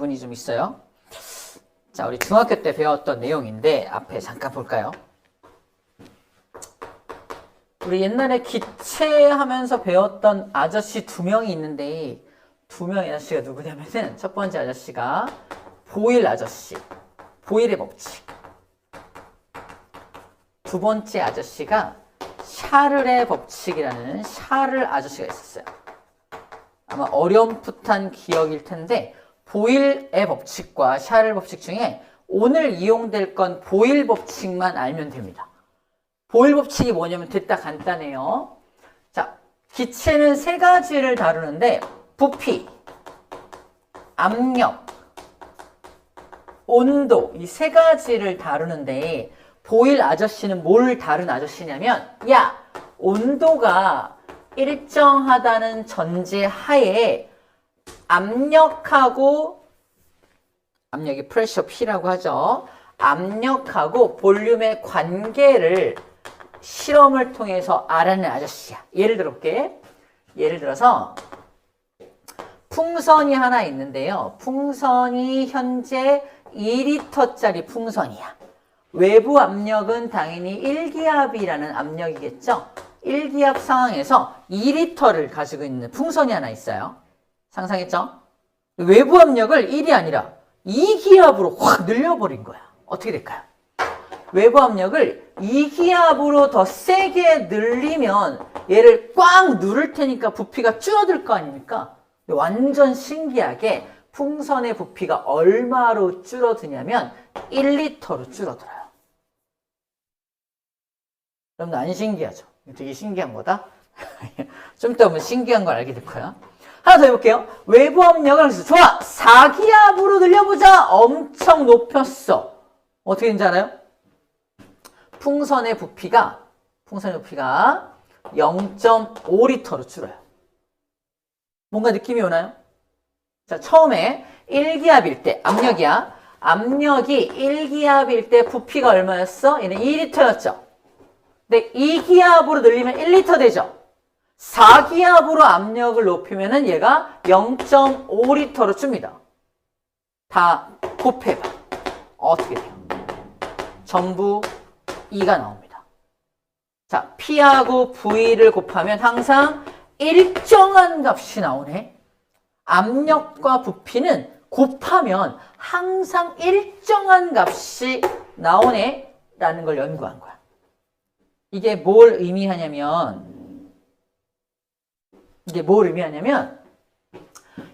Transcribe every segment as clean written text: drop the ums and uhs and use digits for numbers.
부분이 좀 있어요. 자, 우리 중학교 때 배웠던 내용인데 앞에 잠깐 볼까요? 우리 옛날에 기체하면서 배웠던 아저씨 2명이 있는데 2명의 아저씨가 누구냐면은 첫 번째 아저씨가 보일 아저씨, 보일의 법칙. 두 번째 아저씨가 샤를의 법칙이라는 샤를 아저씨가 있었어요. 아마 어렴풋한 기억일 텐데 보일의 법칙과 샤를 법칙 중에 오늘 이용될 건 보일 법칙만 알면 됩니다. 보일 법칙이 뭐냐면 됐다 간단해요. 자, 기체는 3가지를 다루는데 부피, 압력, 온도 이 3가지를 다루는데 보일 아저씨는 뭘 다룬 아저씨냐면 야, 온도가 일정하다는 전제 하에 압력이 프레셔 P라고 하죠. 압력하고 볼륨의 관계를 실험을 통해서 알아낸 아저씨야. 예를 들어볼게. 예를 들어서 풍선이 하나 있는데요. 풍선이 현재 2리터짜리 풍선이야. 외부 압력은 당연히 1기압이라는 압력이겠죠. 1기압 상황에서 2리터를 가지고 있는 풍선이 하나 있어요. 상상했죠? 외부 압력을 1이 아니라 2기압으로 확 늘려버린 거야. 어떻게 될까요? 외부 압력을 2기압으로 더 세게 늘리면 얘를 꽉 누를 테니까 부피가 줄어들 거 아닙니까? 완전 신기하게 풍선의 부피가 얼마로 줄어드냐면 1리터로 줄어들어요. 여러분 안 신기하죠? 되게 신기한 거다. 좀 이따 보면 신기한 걸 알게 될 거야. 하나 더 해볼게요. 외부 압력을 해서 좋아! 4기압으로 늘려보자! 엄청 높였어. 어떻게 되는지 알아요? 풍선의 부피가 0.5리터로 줄어요. 뭔가 느낌이 오나요? 자, 처음에 1기압일 때 압력이야. 압력이 1기압일 때 부피가 얼마였어? 얘는 2리터였죠. 근데 2기압으로 늘리면 1리터 되죠. 4기압으로 압력을 높이면은 얘가 0.5리터로 줍니다. 다 곱해봐. 어떻게 돼요? 전부 2가 나옵니다. 자, P하고 V를 곱하면 항상 일정한 값이 나오네. 압력과 부피는 곱하면 항상 일정한 값이 나오네 라는 걸 연구한 거야. 이게 뭘 의미하냐면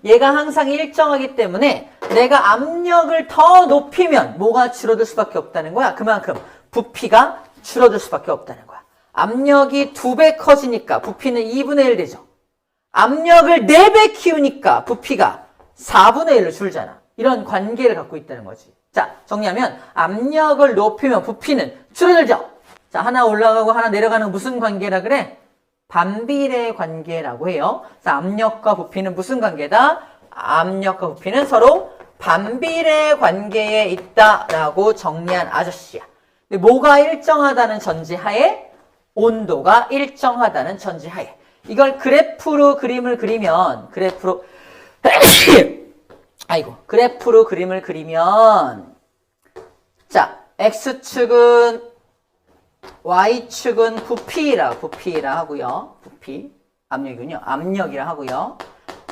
얘가 항상 일정하기 때문에 내가 압력을 더 높이면 뭐가 줄어들 수밖에 없다는 거야. 그만큼 부피가 줄어들 수밖에 없다는 거야. 압력이 2배 커지니까 부피는 2분의 1 되죠. 압력을 4배 키우니까 부피가 4분의 1로 줄잖아. 이런 관계를 갖고 있다는 거지. 자, 정리하면 압력을 높이면 부피는 줄어들죠. 자, 하나 올라가고 하나 내려가는 무슨 관계라 그래? 반비례 관계라고 해요. 자, 압력과 부피는 무슨 관계다? 압력과 부피는 서로 반비례 관계에 있다라고 정리한 아저씨야. 근데 뭐가 일정하다는 전제하에? 온도가 일정하다는 전제하에. 이걸 그래프로 그림을 그리면 그래프로 그림을 그리면 자, X축은 Y축은 부피라 하고요. 부피, 압력이군요. 압력이라 하고요.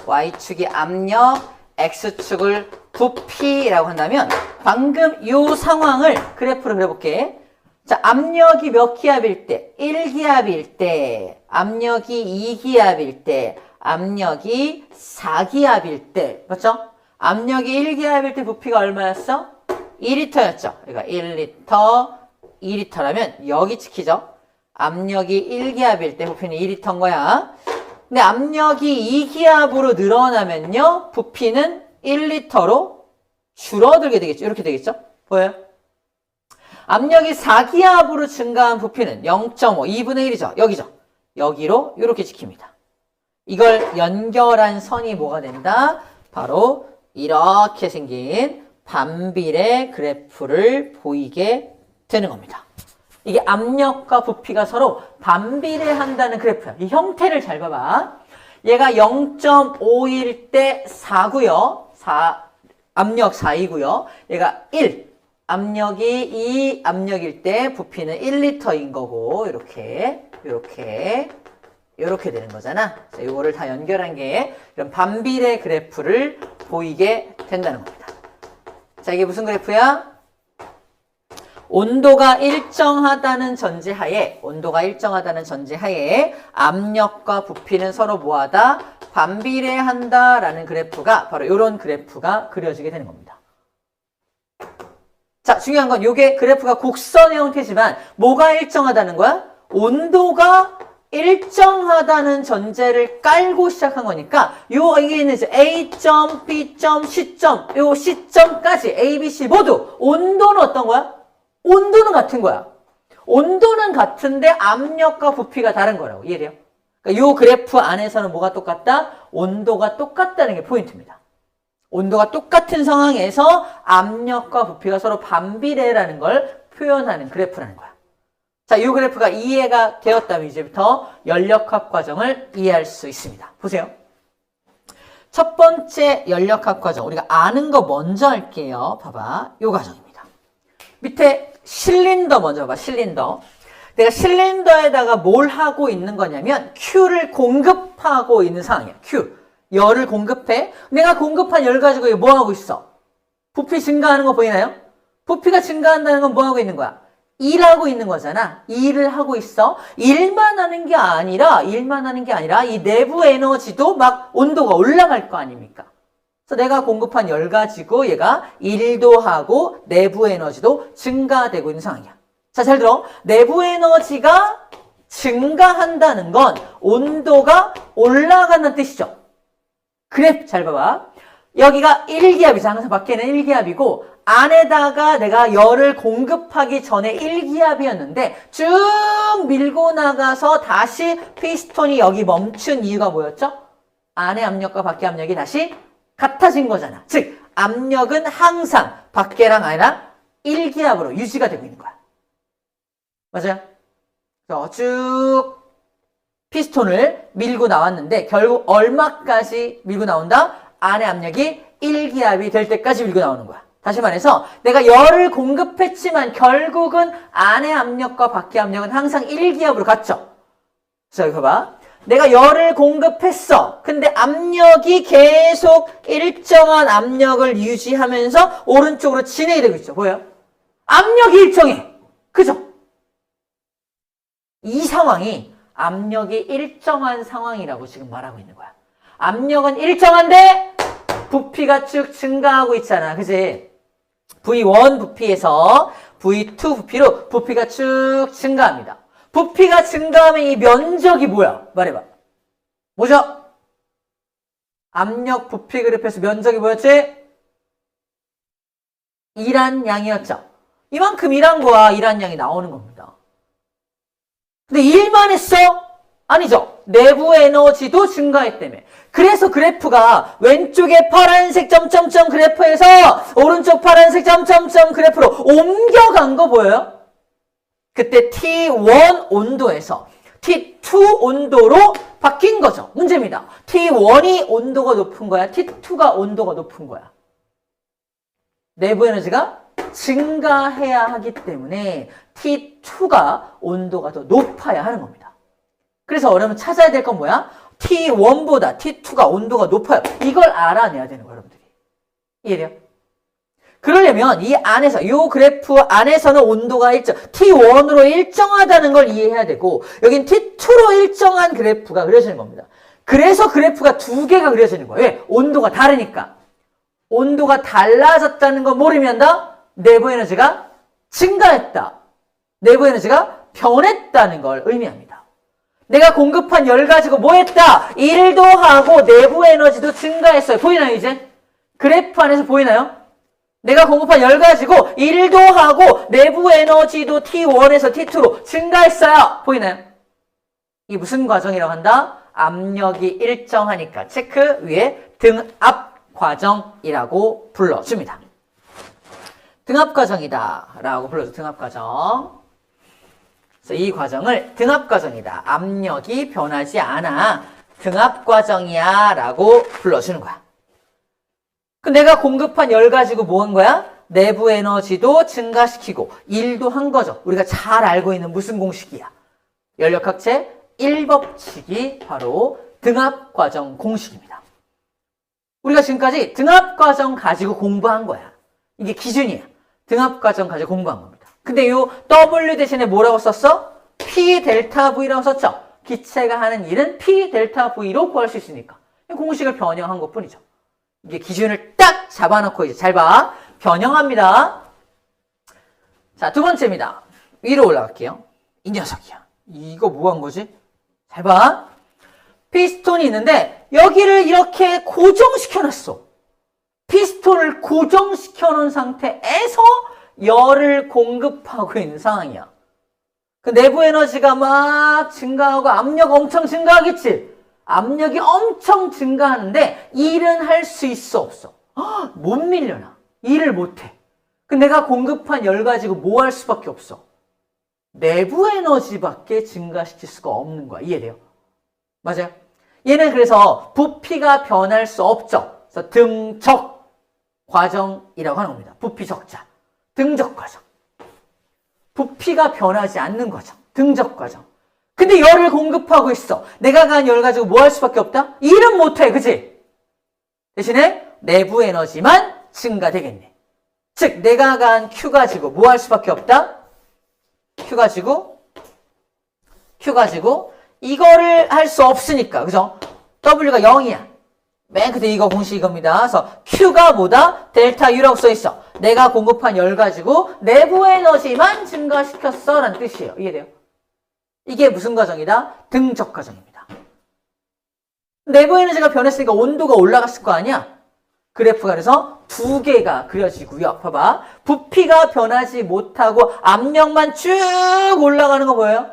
Y축이 압력, X축을 부피라고 한다면 방금 이 상황을 그래프로 그려볼게. 자, 압력이 몇 기압일 때? 1기압일 때, 압력이 2기압일 때, 압력이 4기압일 때, 맞죠? 압력이 1기압일 때 부피가 얼마였어? 2리터였죠. 그러니까 1리터, 2리터라면 여기 지키죠. 압력이 1기압일 때 부피는 2리터인 거야. 근데 압력이 2기압으로 늘어나면요, 부피는 1리터로 줄어들게 되겠죠. 이렇게 되겠죠? 보여요? 압력이 4기압으로 증가한 부피는 0.5, 2분의 1이죠. 여기죠. 여기로 이렇게 지킵니다. 이걸 연결한 선이 뭐가 된다? 바로 이렇게 생긴 반비례 그래프를 보이게 되는 겁니다. 이게 압력과 부피가 서로 반비례한다는 그래프야. 이 형태를 잘 봐봐. 얘가 0.5일 때 4고요. 압력 4이고요. 얘가 1. 압력이 2 압력일 때 부피는 1리터인 거고 이렇게 되는 거잖아. 자, 요거를 다 연결한 게 이런 반비례 그래프를 보이게 된다는 겁니다. 자, 이게 무슨 그래프야? 온도가 일정하다는 전제하에 압력과 부피는 서로 뭐하다? 반비례한다라는 그래프가 바로 이런 그래프가 그려지게 되는 겁니다. 자, 중요한 건 요게 그래프가 곡선의 형태지만 뭐가 일정하다는 거야? 온도가 일정하다는 전제를 깔고 시작한 거니까 이게 있는 이제 A점, B점, C점, 요 C점까지 A, B, C 모두 온도는 어떤 거야? 온도는 같은 거야. 온도는 같은데 압력과 부피가 다른 거라고. 이해돼요? 그러니까 요 그래프 안에서는 뭐가 똑같다? 온도가 똑같다는 게 포인트입니다. 온도가 똑같은 상황에서 압력과 부피가 서로 반비례라는 걸 표현하는 그래프라는 거야. 자, 이 그래프가 이해가 되었다면 이제부터 연력학 과정을 이해할 수 있습니다. 보세요. 첫 번째 연력학 과정, 우리가 아는 거 먼저 할게요. 봐봐. 이 과정입니다. 밑에 실린더 먼저 봐봐. 실린더. 내가 실린더에다가 뭘 하고 있는 거냐면 Q를 공급하고 있는 상황이야. Q. 열을 공급해. 내가 공급한 열 가지고 뭐 하고 있어? 부피 증가하는 거 보이나요? 부피가 증가한다는 건 뭐 하고 있는 거야? 일하고 있는 거잖아. 일을 하고 있어. 일만 하는 게 아니라 이 내부 에너지도 막 온도가 올라갈 거 아닙니까? 그래서 내가 공급한 열 가지고 얘가 일도 하고 내부 에너지도 증가되고 있는 상황이야. 자, 잘 들어. 내부 에너지가 증가한다는 건 온도가 올라간다는 뜻이죠. 그래, 잘 봐봐. 여기가 1기압이잖아. 항상 밖에는 1기압이고 안에다가 내가 열을 공급하기 전에 1기압이었는데 쭉 밀고 나가서 다시 피스톤이 여기 멈춘 이유가 뭐였죠? 안의 압력과 밖의 압력이 다시 같아진 거잖아. 즉 압력은 항상 밖에랑 안에랑 1기압으로 유지가 되고 있는 거야. 맞아요? 그래서 쭉 피스톤을 밀고 나왔는데 결국 얼마까지 밀고 나온다? 안의 압력이 1기압이 될 때까지 밀고 나오는 거야. 다시 말해서 내가 열을 공급했지만 결국은 안의 압력과 밖의 압력은 항상 1기압으로 같죠. 자, 여기 봐봐. 내가 열을 공급했어. 근데 압력이 계속 일정한 압력을 유지하면서 오른쪽으로 진행이 되고 있죠. 보여요? 압력이 일정해. 그죠? 이 상황이 압력이 일정한 상황이라고 지금 말하고 있는 거야. 압력은 일정한데 부피가 쭉 증가하고 있잖아. 그치? V1 부피에서 V2 부피로 부피가 쭉 증가합니다. 부피가 증가하면 이 면적이 뭐야? 말해봐. 뭐죠? 압력 부피 그래프에서 면적이 뭐였지? 일한 양이었죠. 이만큼 일한 거야. 일한 양이 나오는 겁니다. 근데 일만 했어? 아니죠. 내부 에너지도 증가했다며. 그래서 그래프가 왼쪽에 파란색 점점점 그래프에서 오른쪽 파란색 점점점 그래프로 옮겨간 거 보여요? 그때 T1 온도에서 T2 온도로 바뀐 거죠. 문제입니다. T1이 온도가 높은 거야? T2가 온도가 높은 거야? 내부 에너지가 증가해야 하기 때문에 T2가 온도가 더 높아야 하는 겁니다. 그래서 어려면 찾아야 될 건 뭐야? T1보다 T2가 온도가 높아요. 이걸 알아내야 되는 거예요, 여러분들이. 이해돼요? 그러려면 이 안에서, 이 그래프 안에서는 온도가 T1으로 일정하다는 걸 이해해야 되고, 여긴 T2로 일정한 그래프가 그려지는 겁니다. 그래서 그래프가 두 개가 그려지는 거예요. 왜? 온도가 다르니까. 온도가 달라졌다는 걸 모르면 내부 에너지가 증가했다. 내부 에너지가 변했다는 걸 의미합니다. 내가 공급한 열 가지고 뭐 했다? 일도 하고 내부 에너지도 증가했어요. 보이나요, 이제? 그래프 안에서 보이나요? 내가 공급한 열 가지고 일도 하고 내부 에너지도 T1에서 T2로 증가했어요. 보이나요? 이게 무슨 과정이라고 한다? 압력이 일정하니까 체크 위에 등압 과정이라고 불러줍니다. 등압 과정이다 라고 불러줘. 등압 과정. 그래서 이 과정을 등압 과정이다. 압력이 변하지 않아. 등압 과정이야 라고 불러주는 거야. 그 내가 공급한 열 가지고 뭐 한 거야? 내부 에너지도 증가시키고 일도 한 거죠. 우리가 잘 알고 있는 무슨 공식이야? 연력학체 1법칙이 바로 등압과정 공식입니다. 우리가 지금까지 등압과정 가지고 공부한 거야. 이게 기준이야. 등압과정 가지고 공부한 겁니다. 근데 요 W 대신에 뭐라고 썼어? P 델타 V라고 썼죠. 기체가 하는 일은 P 델타 V로 구할 수 있으니까 공식을 변형한 것 뿐이죠. 이게 기준을 딱 잡아놓고 이제 잘 봐. 변형합니다. 자, 두 번째입니다. 위로 올라갈게요. 이 녀석이야. 이거 뭐 한 거지? 잘 봐. 피스톤이 있는데 여기를 이렇게 고정시켜놨어. 피스톤을 고정시켜놓은 상태에서 열을 공급하고 있는 상황이야. 그 내부 에너지가 막 증가하고 압력 엄청 증가하겠지? 압력이 엄청 증가하는데 일은 할 수 있어 없어? 못 밀려나. 일을 못해. 그 내가 공급한 열 가지고 뭐 할 수밖에 없어? 내부 에너지밖에 증가시킬 수가 없는 거야. 이해돼요? 맞아요? 얘는 그래서 부피가 변할 수 없죠. 그래서 등적 과정이라고 하는 겁니다. 부피 적자. 등적 과정. 부피가 변하지 않는 과정. 등적 과정. 근데 열을 공급하고 있어. 내가 가한 열 가지고 뭐 할 수밖에 없다? 일은 못해. 그치? 대신에 내부 에너지만 증가되겠네. 즉 내가 가한 Q 가지고 뭐 할 수밖에 없다? Q 가지고 이거를 할 수 없으니까. 그죠? W가 0이야. 맨 끝에 이거 공식 이겁니다. 그래서 Q가 뭐다? 델타 U라고 써있어. 내가 공급한 열 가지고 내부 에너지만 증가시켰어 라는 뜻이에요. 이해돼요? 이게 무슨 과정이다? 등적 과정입니다. 내부 에너지가 변했으니까 온도가 올라갔을 거 아니야? 그래프가 그래서 두 개가 그려지고요. 봐봐. 부피가 변하지 못하고 압력만 쭉 올라가는 거 보여요?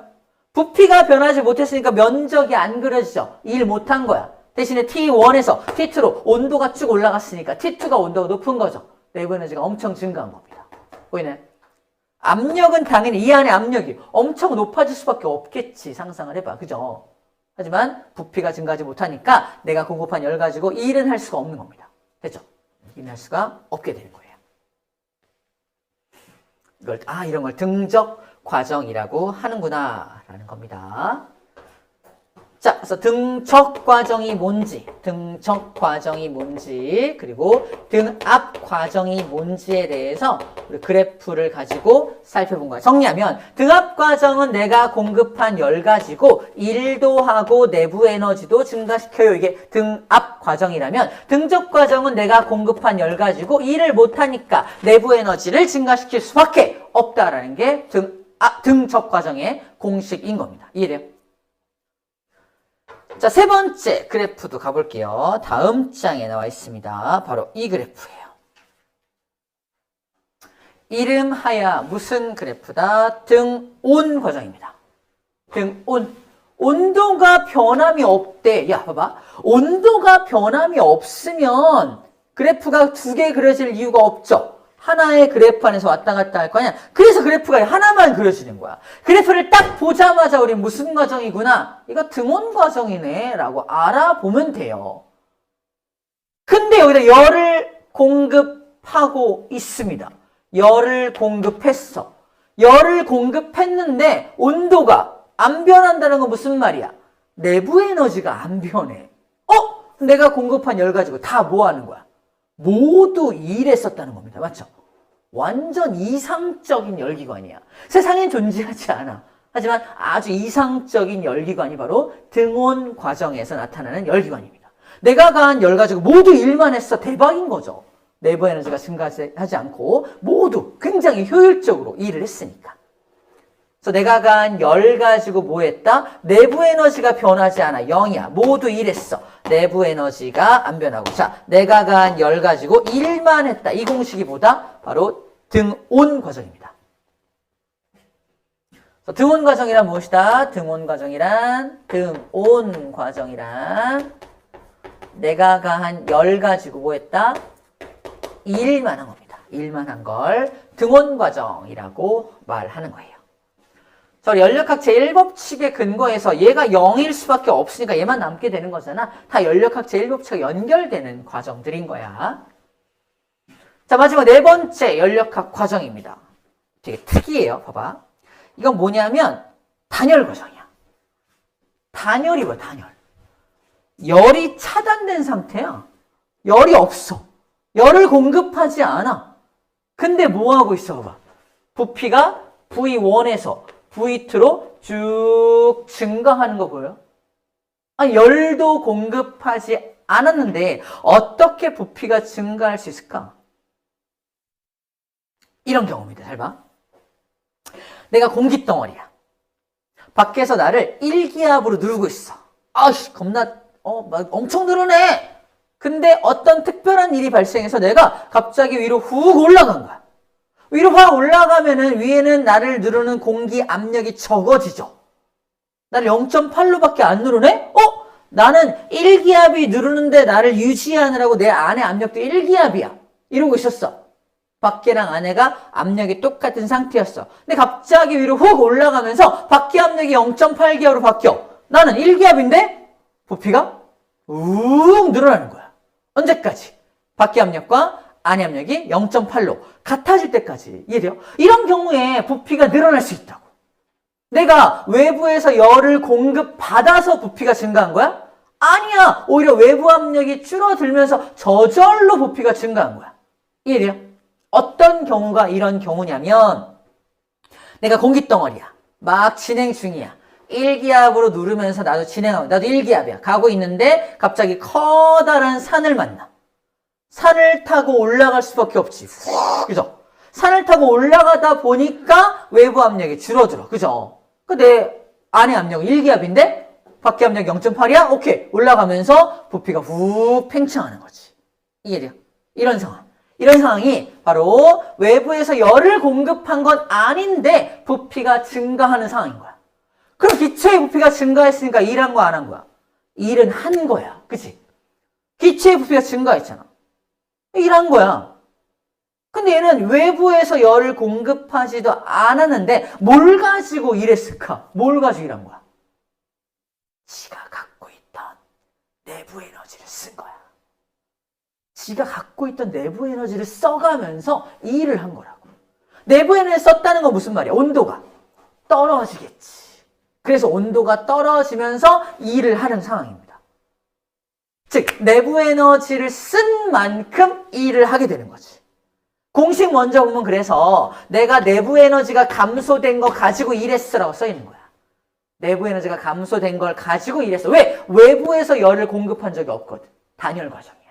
부피가 변하지 못했으니까 면적이 안 그려지죠. 일 못한 거야. 대신에 T1에서 T2로 온도가 쭉 올라갔으니까 T2가 온도가 높은 거죠. 내부 에너지가 엄청 증가한 겁니다. 보이네? 압력은 당연히 이 안에 압력이 엄청 높아질 수밖에 없겠지. 상상을 해봐. 그죠? 하지만 부피가 증가하지 못하니까 내가 공급한 열 가지고 일은 할 수가 없는 겁니다. 됐죠? 일은 할 수가 없게 되는 거예요. 이런 걸 등적 과정이라고 하는구나 라는 겁니다. 자, 그래서 등적 과정이 뭔지, 그리고 등압 과정이 뭔지에 대해서 우리 그래프를 가지고 살펴본 거야. 정리하면 등압 과정은 내가 공급한 열 가지고 일도 하고 내부 에너지도 증가시켜요. 이게 등압 과정이라면 등적 과정은 내가 공급한 열 가지고 일을 못하니까 내부 에너지를 증가시킬 수밖에 없다라는 게 등적 과정의 공식인 겁니다. 이해돼요? 자, 세 번째 그래프도 가볼게요. 다음 장에 나와 있습니다. 바로 이 그래프예요. 이름하여 무슨 그래프다? 등온 과정입니다. 등온. 온도가 변함이 없대. 야, 봐봐. 온도가 변함이 없으면 그래프가 두 개 그려질 이유가 없죠. 하나의 그래프 안에서 왔다 갔다 할 거 아니야. 그래서 그래프가 하나만 그려지는 거야. 그래프를 딱 보자마자 우리 무슨 과정이구나. 이거 등온 과정이네 라고 알아보면 돼요. 근데 여기다 열을 공급하고 있습니다. 열을 공급했어. 열을 공급했는데 온도가 안 변한다는 건 무슨 말이야? 내부 에너지가 안 변해. 내가 공급한 열 가지고 다 뭐 하는 거야? 모두 일했었다는 겁니다. 맞죠? 완전 이상적인 열기관이야. 세상엔 존재하지 않아. 하지만 아주 이상적인 열기관이 바로 등온 과정에서 나타나는 열기관입니다. 내가 가한 열 가지고 모두 일만 했어. 대박인 거죠. 내부 에너지가 증가하지 않고 모두 굉장히 효율적으로 일을 했으니까. 그래서 내가 가한 열 가지고 뭐 했다? 내부 에너지가 변하지 않아. 0이야. 모두 일했어. 내부 에너지가 안 변하고. 자, 내가 가한 열 가지고 일만 했다. 이 공식이 뭐다? 바로 등온 과정입니다. 그래서 등온 과정이란 무엇이다? 등온 과정이란 내가 가한 열 가지고 뭐 했다? 일만 한 겁니다. 일만 한 걸 등온 과정이라고 말하는 거예요. 자, 연력학체 1법칙에 근거해서 얘가 0일 수밖에 없으니까 얘만 남게 되는 거잖아. 다 연력학체 1법칙과 연결되는 과정들인 거야. 자, 마지막 네 번째 연력학 과정입니다. 되게 특이해요. 봐봐. 이건 뭐냐면 단열 과정이야. 단열이 뭐야, 단열. 열이 차단된 상태야. 열이 없어. 열을 공급하지 않아. 근데 뭐 하고 있어, 봐봐. 부피가 V1에서 V2로 쭉 증가하는 거 보여요? 아니, 열도 공급하지 않았는데 어떻게 부피가 증가할 수 있을까? 이런 경우입니다. 잘 봐. 내가 공기덩어리야. 밖에서 나를 1기압으로 누르고 있어. 아씨, 겁나, 막 엄청 누르네! 근데 어떤 특별한 일이 발생해서 내가 갑자기 위로 훅 올라간 거야. 위로 확 올라가면은 위에는 나를 누르는 공기 압력이 적어지죠. 나를 0.8로밖에 안 누르네? 나는 1기압이 누르는데 나를 유지하느라고 내 안의 압력도 1기압이야. 이러고 있었어. 밖에랑 안에가 압력이 똑같은 상태였어. 근데 갑자기 위로 훅 올라가면서 밖에 압력이 0.8기압으로 바뀌어. 나는 1기압인데 부피가 욱 늘어나는 거야. 언제까지? 밖에 압력과 안의 압력이 0.8로 같아질 때까지. 이해돼요? 이런 경우에 부피가 늘어날 수 있다고. 내가 외부에서 열을 공급받아서 부피가 증가한 거야? 아니야. 오히려 외부 압력이 줄어들면서 저절로 부피가 증가한 거야. 이해돼요? 어떤 경우가 이런 경우냐면 내가 공기덩어리야. 막 진행 중이야. 1기압으로 누르면서 나도 진행하고 나도 1기압이야. 가고 있는데 갑자기 커다란 산을 만나. 산을 타고 올라갈 수밖에 없지. 그죠? 산을 타고 올라가다 보니까 외부 압력이 줄어들어. 그죠? 내 안의 압력은 1기압인데 밖에 압력이 0.8이야? 오케이. 올라가면서 부피가 훅 팽창하는 거지. 이해돼요? 이런 상황. 이런 상황이 바로 외부에서 열을 공급한 건 아닌데 부피가 증가하는 상황인 거야. 그럼 기체의 부피가 증가했으니까 일한 거 안 한 거야? 일은 한 거야. 그치? 기체의 부피가 증가했잖아. 일한 거야. 근데 얘는 외부에서 열을 공급하지도 않았는데 뭘 가지고 일했을까? 뭘 가지고 일한 거야? 지가 갖고 있던 내부 에너지를 쓴 거야. 지가 갖고 있던 내부 에너지를 써가면서 이 일을 한 거라고. 내부 에너지를 썼다는 건 무슨 말이야? 온도가 떨어지겠지. 그래서 온도가 떨어지면서 이 일을 하는 상황입니다. 즉 내부 에너지를 쓴 만큼 이 일을 하게 되는 거지. 공식 먼저 보면 그래서 내가 내부 에너지가 감소된 거 가지고 일했어라고 써있는 거야. 내부 에너지가 감소된 걸 가지고 일했어. 왜? 외부에서 열을 공급한 적이 없거든. 단열 과정이야.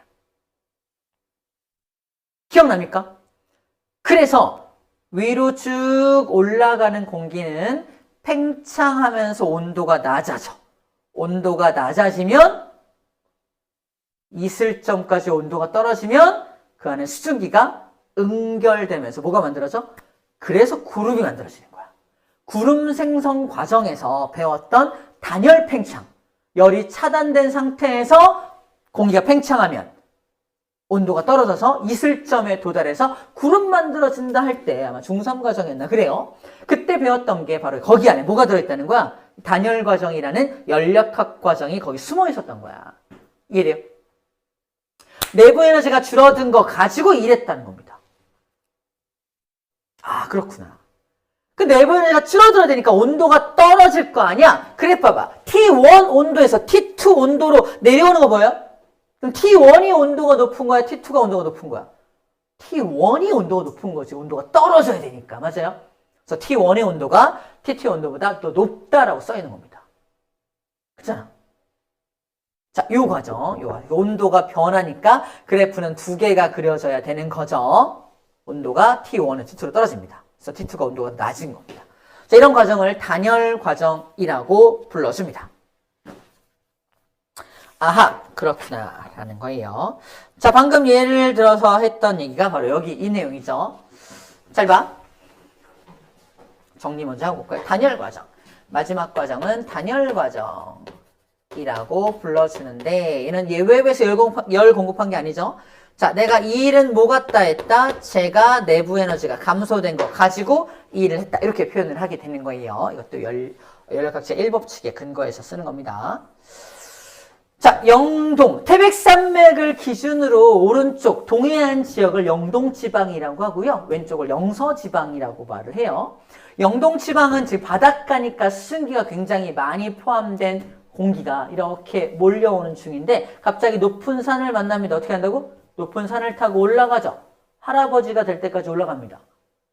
기억납니까? 그래서 위로 쭉 올라가는 공기는 팽창하면서 온도가 낮아져. 온도가 낮아지면 이슬점까지 온도가 떨어지면 그 안에 수증기가 응결되면서 뭐가 만들어져? 그래서 구름이 만들어지는 거야. 구름 생성 과정에서 배웠던 단열 팽창. 열이 차단된 상태에서 공기가 팽창하면 온도가 떨어져서 이슬점에 도달해서 구름 만들어진다 할 때 아마 중3 과정이었나 그래요. 그때 배웠던 게 바로 거기 안에 뭐가 들어있다는 거야? 단열 과정이라는 연력학 과정이 거기 숨어 있었던 거야. 이해돼요? 내부 에너지가 줄어든 거 가지고 일했다는 겁니다. 아, 그렇구나. 그 내부 에너지가 줄어들어야 되니까 온도가 떨어질 거 아니야? 그래 봐봐. T1 온도에서 T2 온도로 내려오는 거 보여요? 그럼 T1이 온도가 높은 거야? T2가 온도가 높은 거야? T1이 온도가 높은 거지. 온도가 떨어져야 되니까. 맞아요? 그래서 T1의 온도가 T2의 온도보다 더 높다라고 써 있는 겁니다. 그렇잖아. 자, 요 과정. 요 온도가 변하니까 그래프는 두 개가 그려져야 되는 거죠. 온도가 T1은 T2로 떨어집니다. 그래서 T2가 온도가 낮은 겁니다. 자, 이런 과정을 단열 과정이라고 불러줍니다. 아하, 그렇구나 라는 거예요. 자, 방금 예를 들어서 했던 얘기가 바로 여기 이 내용이죠. 잘 봐. 정리 먼저 하고 올까요? 단열 과정. 마지막 과정은 단열 과정이라고 불러주는데 얘는 외부에서 열 공급한 게 아니죠. 자, 내가 이 일은 뭐 같다 했다? 제가 내부 에너지가 감소된 거 가지고 이 일을 했다. 이렇게 표현을 하게 되는 거예요. 이것도 연력학제 1법칙에 근거해서 쓰는 겁니다. 자, 영동, 태백산맥을 기준으로 오른쪽 동해안 지역을 영동지방이라고 하고요. 왼쪽을 영서지방이라고 말을 해요. 영동지방은 즉 바닷가니까 수증기가 굉장히 많이 포함된 공기가 이렇게 몰려오는 중인데 갑자기 높은 산을 만납니다. 어떻게 한다고? 높은 산을 타고 올라가죠. 할아버지가 될 때까지 올라갑니다.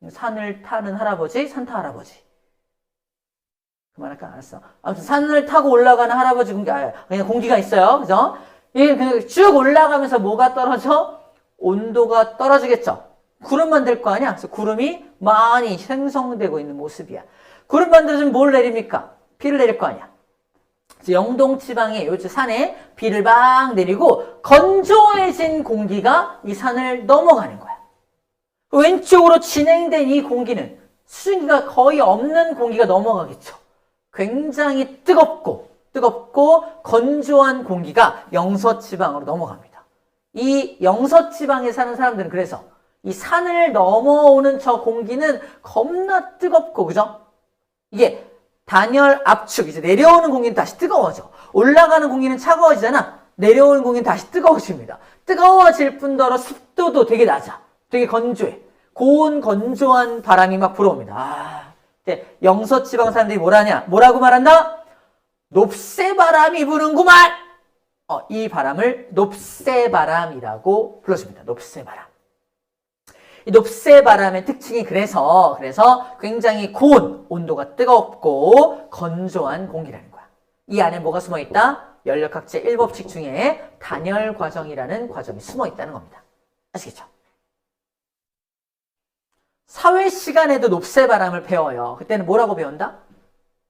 산을 타는 할아버지, 산타 할아버지. 그만할까? 알았어. 아무튼 산을 타고 올라가는 할아버지 그냥 공기가 있어요. 그죠? 이게 쭉 올라가면서 뭐가 떨어져? 온도가 떨어지겠죠. 구름 만들 거 아니야? 그래서 구름이 많이 생성되고 있는 모습이야. 구름 만들어지면 뭘 내립니까? 비를 내릴 거 아니야. 그래서 영동 지방에 요 산에 비를 막 내리고 건조해진 공기가 이 산을 넘어가는 거야. 왼쪽으로 진행된 이 공기는 수증기가 거의 없는 공기가 넘어가겠죠. 굉장히 뜨겁고 건조한 공기가 영서지방으로 넘어갑니다. 이 영서지방에 사는 사람들은 그래서 이 산을 넘어오는 저 공기는 겁나 뜨겁고, 그죠? 이게 단열 압축, 이제 내려오는 공기는 다시 뜨거워져. 올라가는 공기는 차가워지잖아. 내려오는 공기는 다시 뜨거워집니다. 뜨거워질 뿐더러 습도도 되게 낮아. 되게 건조해. 고온 건조한 바람이 막 불어옵니다. 영서지방 사람들이 뭐라고 말한다? 높새바람이 부는구만! 이 바람을 높새바람이라고 불러줍니다. 높새바람. 이 높새바람의 특징이 그래서 굉장히 고온, 온도가 뜨겁고 건조한 공기라는 거야. 이 안에 뭐가 숨어있다? 연력학제 1법칙 중에 단열 과정이라는 과정이 숨어있다는 겁니다. 아시겠죠? 사회 시간에도 높새바람을 배워요. 그때는 뭐라고 배운다?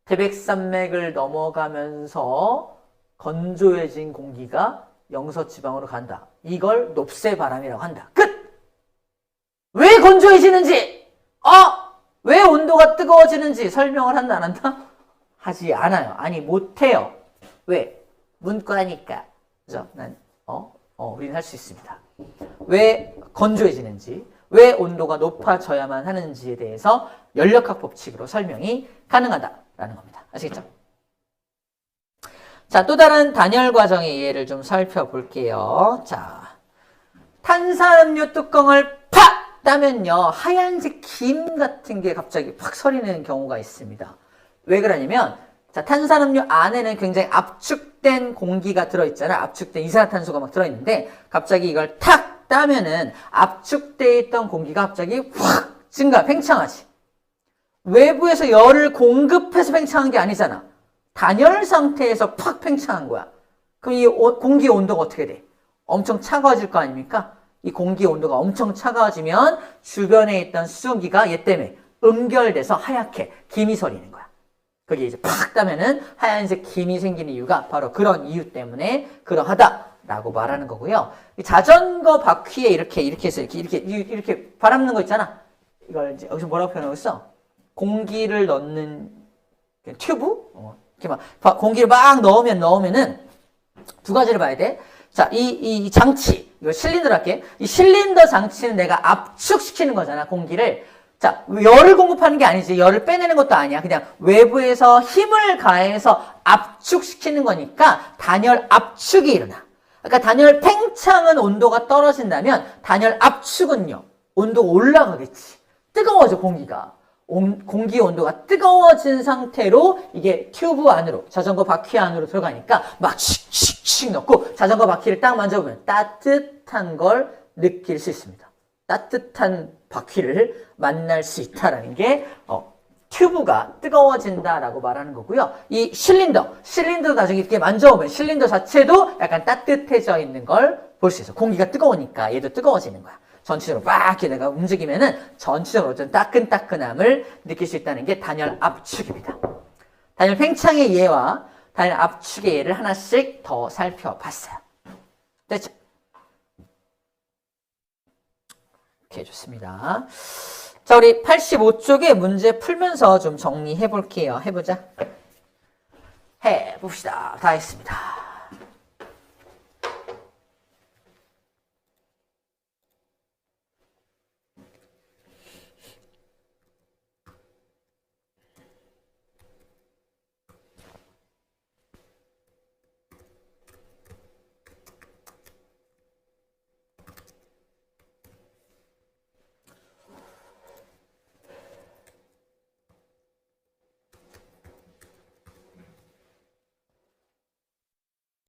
태백산맥을 넘어가면서 건조해진 공기가 영서지방으로 간다. 이걸 높새바람이라고 한다. 끝! 왜 건조해지는지, 왜 온도가 뜨거워지는지 설명을 한다, 안 한다? 하지 않아요. 아니, 못해요. 왜? 문과니까. 그죠? 우리는 할 수 있습니다. 왜 건조해지는지, 왜 온도가 높아져야만 하는지에 대해서 연력학 법칙으로 설명이 가능하다라는 겁니다. 아시겠죠? 자, 또 다른 단열 과정의 예를 좀 살펴볼게요. 자, 탄산음료 뚜껑을 팍! 따면요, 하얀색 김 같은 게 갑자기 팍 서리는 경우가 있습니다. 왜 그러냐면, 자, 탄산음료 안에는 굉장히 압축된 공기가 들어있잖아. 압축된 이산화탄소가 막 들어있는데, 갑자기 이걸 탁 따면은 압축되어 있던 공기가 갑자기 확 팽창하지. 외부에서 열을 공급해서 팽창한 게 아니잖아. 단열 상태에서 팍 팽창한 거야. 그럼 이 공기 온도가 어떻게 돼? 엄청 차가워질 거 아닙니까? 이 공기 온도가 엄청 차가워지면 주변에 있던 수증기가 얘 때문에 응결돼서 하얗게 김이 서리는 거야. 그게 이제 팍 따면은 하얀색 김이 생기는 이유가 바로 그런 이유 때문에 그러하다라고 말하는 거고요. 이 자전거 바퀴에 이렇게 해서 이렇게 바람는 거 있잖아. 이걸 이제 여기서 뭐라고 표현하고 있어? 공기를 넣는 튜브? 이렇게 막 공기를 막 넣으면은 두 가지를 봐야 돼. 자, 이 장치, 이거 실린더로 할게. 이 실린더 장치는 내가 압축시키는 거잖아, 공기를. 자, 열을 공급하는 게 아니지. 열을 빼내는 것도 아니야. 그냥 외부에서 힘을 가해서 압축시키는 거니까 단열 압축이 일어나. 그러니까 단열 팽창은 온도가 떨어진다면 단열 압축은요, 온도가 올라가겠지. 뜨거워져, 공기가. 공기 온도가 뜨거워진 상태로 이게 튜브 안으로, 자전거 바퀴 안으로 들어가니까 막 칙칙칙 넣고 자전거 바퀴를 딱 만져보면 따뜻한 걸 느낄 수 있습니다. 따뜻한 바퀴를 만날 수 있다라는 게 튜브가 뜨거워진다라고 말하는 거고요. 이 실린더 나중에 이렇게 만져보면 실린더 자체도 약간 따뜻해져 있는 걸 볼 수 있어. 공기가 뜨거우니까 얘도 뜨거워지는 거야. 전체적으로 막 이렇게 내가 움직이면은 전체적으로 어떤 따끈따끈함을 느낄 수 있다는 게 단열 압축입니다. 단열 팽창의 예와 단열 압축의 예를 하나씩 더 살펴봤어요. 됐죠? 오케이, 좋습니다. 자, 우리 85쪽에 문제 풀면서 좀 정리해 볼게요. 해보자. 해봅시다. 다 했습니다.